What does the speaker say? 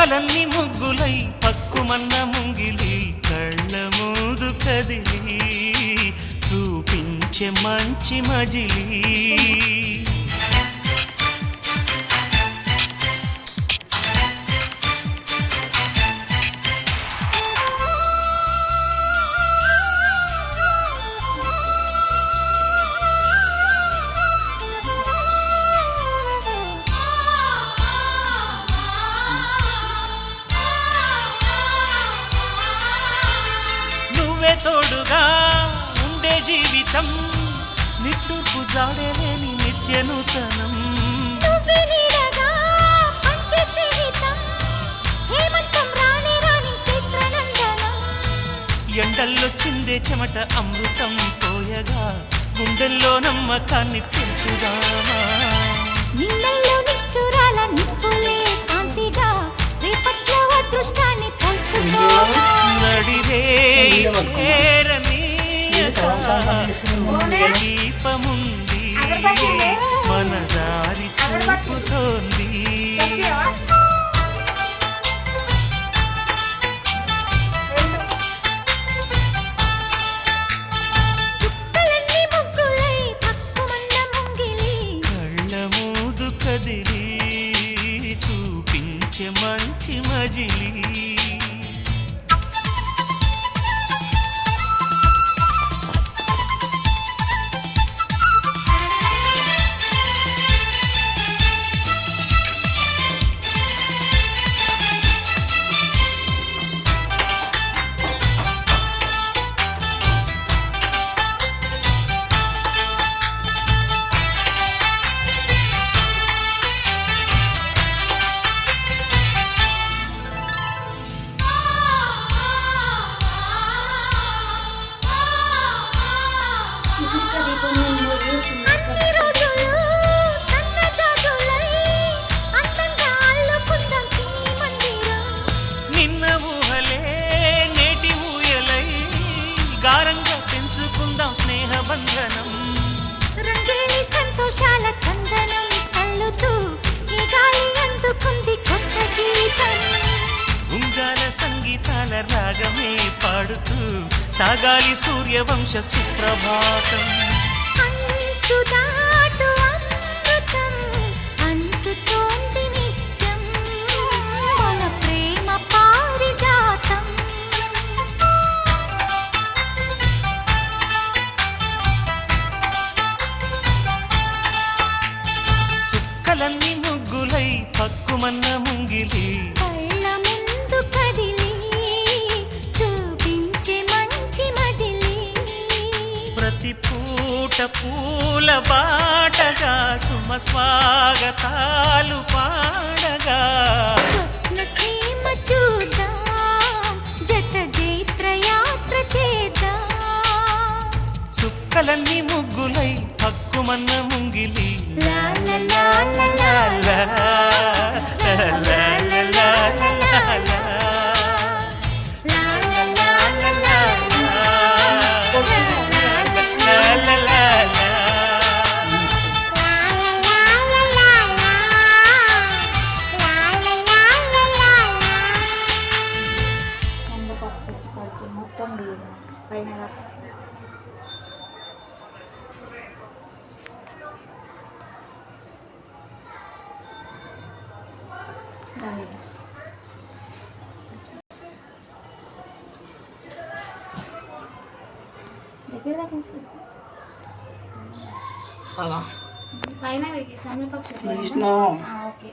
చుక్కలన్నీ ముగ్గులై పక్కుమన్న ముంగిలి కళ్ళ మూదు కదిలి చూపించే మంచి మజిలీ తోడుగా ఉండే జీవితం నిట్టుకు జాడలేని నిత్య నూతనం ఎండల్లో చిందే చెమట అమృతం పోయగా గుండెల్లో నమ్మకాన్ని పెంచుదామా నిన్నల్లో నిష్ఠురాల నిప్పులే కాంతిగా రేపట్లో అదృష్టాన్ని పంచుకోవా నడిరే దీపముంది మన దారి చూపుతోంది కళ్ళ మూదు కదిలి చూపించే మంచి మజిలీ నిన్న ఊహలే నేటి ఊయలై గారంగా పెంచుకుందాం స్నేహ బంధనం రంగేలి సంతోషాల చందనం చల్లుతూ ఈ గాలి అందుకుంది కొత్త గీతం ఉంగాల సంగీతాల రాగమే పాడుతూ సాగాలి సూర్యవంశ సుప్రభాతం అంచుదాటు అమృతం అంచుతోంది నిత్యం మన ప్రేమ పారిజాతం చుక్కలన్నీ ముగ్గులై పక్కుమన్న ముంగిలి కళ్ళ ముందు కదిలి చూపించే మంచి మజిలీ ప్రతి పూట పూల బాటగా సుమ స్వాగతాలు పాడగా స్వప్న సీమ చూద్దాం జత జైత్ర యాత్ర చేద్దాం చుక్కలన్నీ ముగ్గులై పక్కుమన్న ముంగిలి లా లా లా లా లా లా లా లా మొత్తం పైన పైన తమిళ పక్ష ఓకే